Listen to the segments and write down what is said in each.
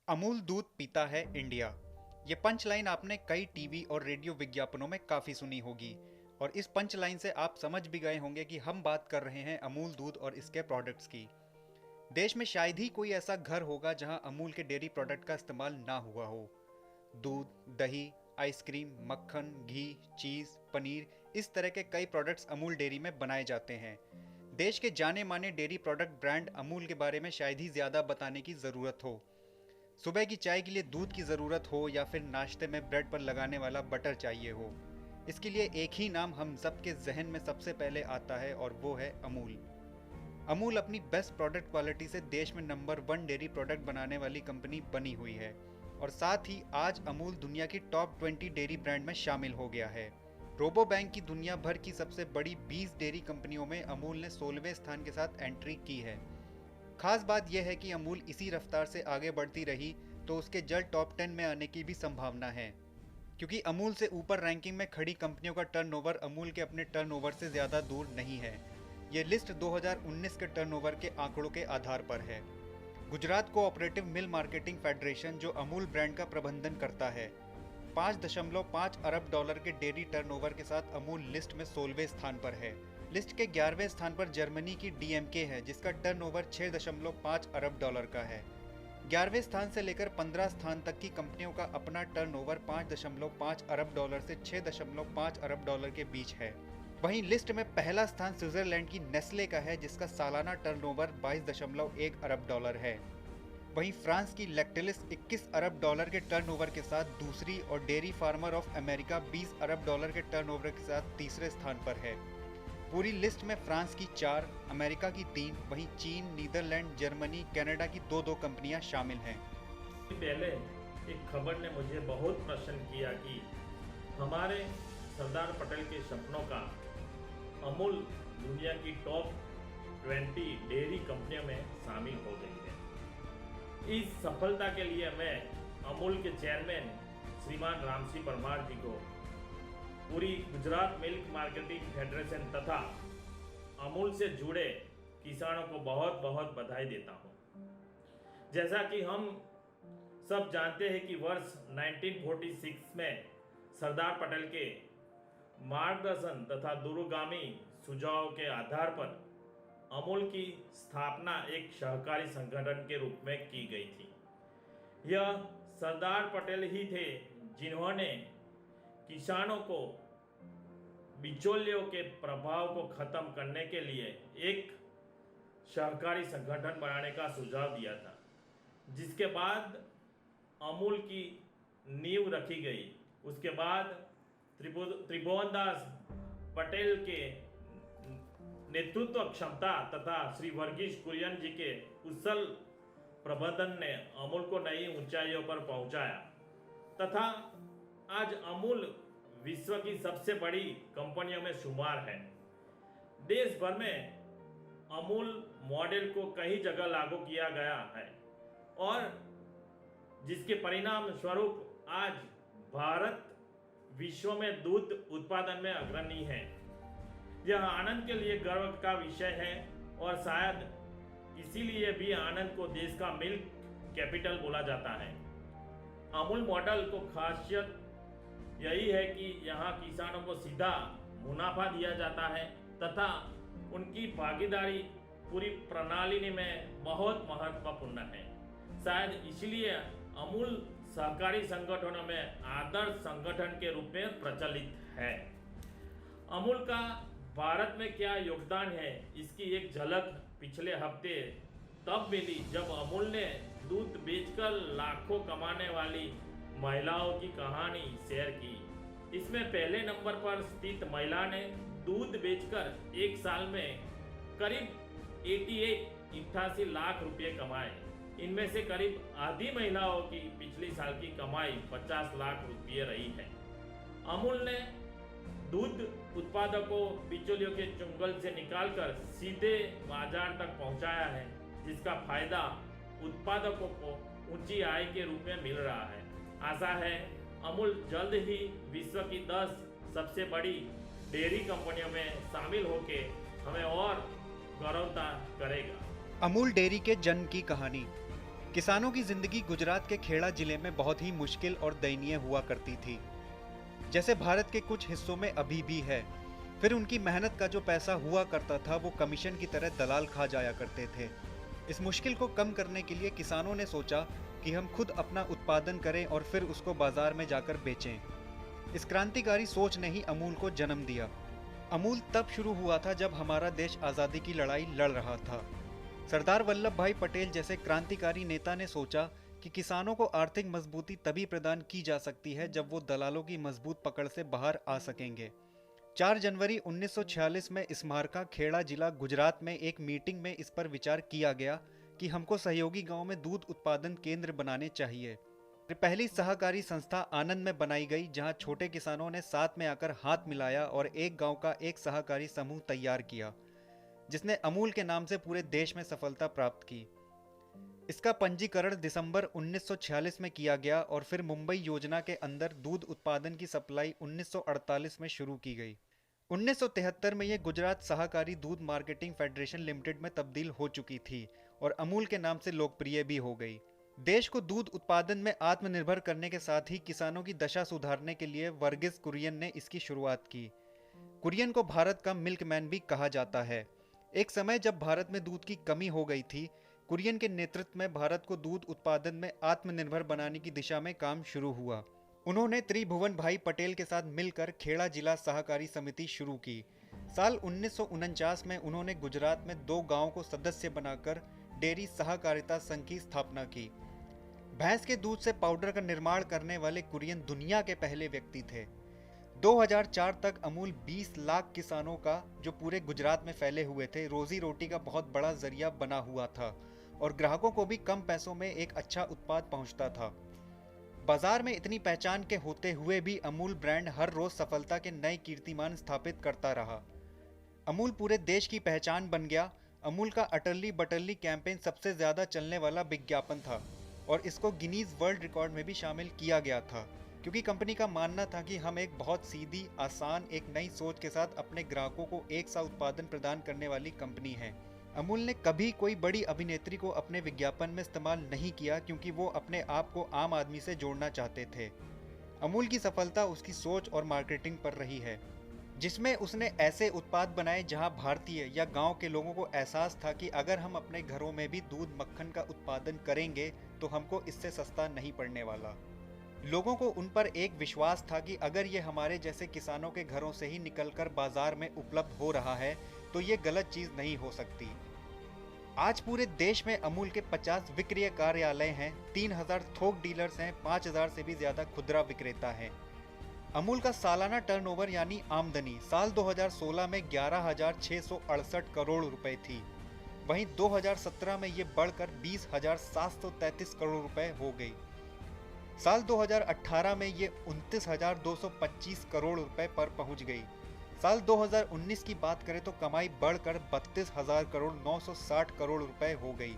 अमूल दूध पीता है इंडिया। ये पंच लाइन आपने कई टीवी और रेडियो विज्ञापनों में काफ़ी सुनी होगी और इस पंच लाइन से आप समझ भी गए होंगे कि हम बात कर रहे हैं अमूल दूध और इसके प्रोडक्ट्स की। देश में शायद ही कोई ऐसा घर होगा जहां अमूल के डेयरी प्रोडक्ट का इस्तेमाल ना हुआ हो। दूध, दही, आइसक्रीम, मक्खन, घी, चीज़, पनीर, इस तरह के कई प्रोडक्ट्स अमूल डेयरी में बनाए जाते हैं। देश के जाने माने डेयरी प्रोडक्ट ब्रांड अमूल के बारे में शायद ही ज़्यादा बताने की ज़रूरत हो। सुबह की चाय के लिए दूध की ज़रूरत हो या फिर नाश्ते में ब्रेड पर लगाने वाला बटर चाहिए हो, इसके लिए एक ही नाम हम सबके जहन में सबसे पहले आता है और वो है अमूल। अमूल अपनी बेस्ट प्रोडक्ट क्वालिटी से देश में नंबर 1 डेयरी प्रोडक्ट बनाने वाली कंपनी बनी हुई है और साथ ही आज अमूल दुनिया की टॉप 20 डेयरी ब्रांड में शामिल हो गया है। रोबो बैंक की दुनिया भर की सबसे बड़ी 20 डेयरी कंपनियों में अमूल ने 16वें स्थान के साथ एंट्री की है। खास बात यह है कि अमूल इसी रफ्तार से आगे बढ़ती रही तो उसके जल्द टॉप 10 में आने की भी संभावना है, क्योंकि अमूल से ऊपर रैंकिंग में खड़ी कंपनियों का टर्नओवर अमूल के अपने टर्नओवर से ज़्यादा दूर नहीं है। ये लिस्ट 2019 के टर्नओवर के आंकड़ों के आधार पर है। गुजरात कोऑपरेटिव मिल मार्केटिंग फेडरेशन, जो अमूल ब्रांड का प्रबंधन करता है, 5.5 अरब डॉलर के डेयरी टर्नओवर के साथ अमूल लिस्ट में 16वें स्थान पर है। लिस्ट के 11वें स्थान पर जर्मनी की डीएमके है, जिसका टर्नओवर 6.5 अरब डॉलर का है। 11वें स्थान से लेकर 15 स्थान तक की कंपनियों का अपना टर्नओवर 5.5 अरब डॉलर से 6.5 अरब डॉलर के बीच है। वहीं लिस्ट में पहला स्थान स्विट्जरलैंड की नेस्ले का है, जिसका सालाना टर्नओवर 22.1 अरब डॉलर है। वहीं फ्रांस की लैक्टेलिस 21 अरब डॉलर के टर्नओवर के साथ दूसरी और dairy farmer of America 20 Arab dollar के टर्नओवर के साथ तीसरे स्थान पर है। पूरी लिस्ट में फ्रांस की 4, अमेरिका की 3, वहीं चीन, नीदरलैंड, जर्मनी, कनाडा की 2-2 कंपनियां शामिल हैं। पहले एक खबर ने मुझे बहुत प्रसन्न किया कि हमारे सरदार पटेल के सपनों का अमूल दुनिया की टॉप 20 डेयरी कंपनियों में शामिल हो गई है। इस सफलता के लिए मैं अमूल के चेयरमैन श्रीमान रामसिंह परमार जी को, पूरी गुजरात मिल्क मार्केटिंग फेडरेशन तथा अमूल से जुड़े किसानों को बहुत बहुत बधाई देता हूँ। जैसा कि हम सब जानते हैं कि वर्ष 1946 में सरदार पटेल के मार्गदर्शन तथा दूरगामी सुझाव के आधार पर अमूल की स्थापना एक सहकारी संगठन के रूप में की गई थी। यह सरदार पटेल ही थे जिन्होंने किसानों को बिचौलियों के प्रभाव को खत्म करने के लिए एक सहकारी संगठन बनाने का सुझाव दिया था, जिसके बाद अमूल की नींव रखी गई। उसके बाद त्रिभुवनदास पटेल के नेतृत्व क्षमता तथा श्री वर्गीस कुरियन जी के कुशल प्रबंधन ने अमूल को नई ऊंचाइयों पर पहुंचाया तथा आज अमूल विश्व की सबसे बड़ी कंपनियों में शुमार है। देश भर में अमूल मॉडल को कई जगह लागू किया गया है और जिसके परिणाम स्वरूप आज भारत विश्व में दूध उत्पादन में अग्रणी है। यह आनंद के लिए गर्व का विषय है और शायद इसीलिए भी आनंद को देश का मिल्क कैपिटल बोला जाता है। अमूल मॉडल को खासियत यही है कि यहाँ किसानों को सीधा मुनाफा दिया जाता है तथा उनकी भागीदारी पूरी प्रणाली में बहुत महत्वपूर्ण है। शायद इसलिए अमूल सहकारी संगठनों में आदर्श संगठन के रूप में प्रचलित है। अमूल का भारत में क्या योगदान है, इसकी एक झलक पिछले हफ्ते तब मिली जब अमूल ने दूध बेचकर लाखों कमाने वाली महिलाओं की कहानी शेयर की। इसमें पहले नंबर पर स्थित महिला ने दूध बेचकर एक साल में करीब 88 लाख रुपए कमाए। इनमें से करीब आधी महिलाओं की पिछले साल की कमाई 50 लाख रुपये रही है। अमूल ने दूध उत्पादकों बिचौलियों के चुंगल से निकालकर सीधे बाजार तक पहुंचाया है, जिसका फायदा उत्पादकों को ऊंची आय के रूप में मिल रहा है। आशा है अमूल जल्द ही विश्व की 10 सबसे बड़ी डेयरी कंपनियों में शामिल होकर हमें और गौरवता करेगा। अमूल डेयरी के जन्म की कहानी। किसानों की जिंदगी गुजरात के खेड़ा जिले में बहुत ही मुश्किल और दयनीय हुआ करती थी, जैसे भारत के कुछ हिस्सों में अभी भी है। फिर उनकी मेहनत का जो पैसा हुआ करता था वो कमीशन की तरह दलाल खा जाया करते थे। इस मुश्किल को कम करने के लिए किसानों ने सोचा कि हम खुद अपना उत्पादन करें और फिर उसको बाजार में जाकर बेचें। इस क्रांतिकारी सोच ने ही अमूल को जन्म दिया। अमूल तब शुरू हुआ था जब हमारा देश आज़ादी की लड़ाई लड़ रहा था। सरदार वल्लभ भाई पटेल जैसे क्रांतिकारी नेता ने सोचा कि किसानों को आर्थिक मजबूती तभी प्रदान की जा सकती है जब वो दलालों की मजबूत पकड़ से बाहर आ सकेंगे। 4 जनवरी 1946 में स्मारका खेड़ा जिला गुजरात में एक मीटिंग में इस पर विचार किया गया कि हमको सहयोगी गांव में दूध उत्पादन केंद्र बनाने चाहिए। पहली सहकारी संस्था आनंद में बनाई गई, जहां छोटे किसानों ने साथ में आकर हाथ मिलाया और एक गांव का एक सहकारी समूह तैयार किया, जिसने अमूल के नाम से पूरे देश में सफलता प्राप्त की। इसका पंजीकरण दिसंबर 1946 में किया गया और फिर मुंबई योजना के अंदर दूध उत्पादन की सप्लाई 1948 में शुरू की गई। 1973 में यह गुजरात सहकारी दूध मार्केटिंग फेडरेशन लिमिटेड में तब्दील हो चुकी थी और अमूल के नाम से लोकप्रिय भी हो गई। देश को दूध उत्पादन में आत्मनिर्भर करने के साथ ही किसानों की दशा सुधारने के लिए वर्गीस कुरियन ने इसकी शुरुआत की। कुरियन को भारत का मिल्कमैन भी कहा जाता है। एक समय जब भारत में दूध की कमी हो गई थी, कुरियन के नेतृत्व में भारत को दूध उत्पादन में आत्मनिर्भर बनाने की दिशा में काम शुरू हुआ। उन्होंने त्रिभुवन भाई पटेल के साथ मिलकर खेड़ा जिला सहकारी समिति शुरू की। साल 1949 में उन्होंने गुजरात में 2 गांवों को सदस्य बनाकर डेयरी सहकारिता संघ की स्थापना की। भैंस के दूध से पाउडर का निर्माण करने वाले कुरियन दुनिया के पहले व्यक्ति थे। 2004 तक अमूल 20 लाख किसानों का, जो पूरे गुजरात में फैले हुए थे, रोजी रोटी का बहुत बड़ा जरिया बना हुआ था और ग्राहकों को भी कम पैसों में एक अच्छा उत्पाद पहुंचता था। बाजार में इतनी पहचान के होते हुए भी अमूल ब्रांड हर रोज सफलता के नए कीर्तिमान स्थापित करता रहा। अमूल पूरे देश की पहचान बन गया। अमूल का अटली बटली कैंपेन सबसे ज्यादा चलने वाला विज्ञापन था और इसको गिनीज वर्ल्ड रिकॉर्ड में भी शामिल किया गया था, क्योंकि कंपनी का मानना था कि हम एक बहुत सीधी, आसान, एक नई सोच के साथ अपने ग्राहकों को एक सा उत्पादन प्रदान करने वाली कंपनी है। अमूल ने कभी कोई बड़ी अभिनेत्री को अपने विज्ञापन में इस्तेमाल नहीं किया, क्योंकि वो अपने आप को आम आदमी से जोड़ना चाहते थे। अमूल की सफलता उसकी सोच और मार्केटिंग पर रही है, जिसमें उसने ऐसे उत्पाद बनाए जहां भारतीय या गांव के लोगों को एहसास था कि अगर हम अपने घरों में भी दूध मक्खन का उत्पादन करेंगे तो हमको इससे सस्ता नहीं पड़ने वाला। लोगों को उन पर एक विश्वास था कि अगर ये हमारे जैसे किसानों के घरों से ही निकलकर बाजार में उपलब्ध हो रहा है तो ये गलत चीज नहीं हो सकती। आज पूरे देश में अमूल के 50 विक्रय कार्यालय हैं, 3000 थोक डीलर्स हैं, 5000 से भी ज्यादा खुदरा विक्रेता हैं। अमूल का सालाना टर्नओवर यानी आमदनी साल 2016 में 11,668 करोड़ रुपए थी। वहीं 2017 में ये बढ़कर 20,733 करोड़ रुपए हो गई। साल 2018 में ये 29,225 करोड़ रुपए पर पहुंच गई। साल 2019 की बात करें तो कमाई बढ़कर 32,000 करोड़ 960 करोड़ रुपए हो गई।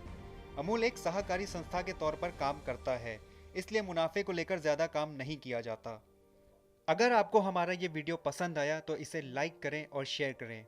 अमूल एक सहकारी संस्था के तौर पर काम करता है, इसलिए मुनाफे को लेकर ज्यादा काम नहीं किया जाता। अगर आपको हमारा ये वीडियो पसंद आया तो इसे लाइक करें और शेयर करें।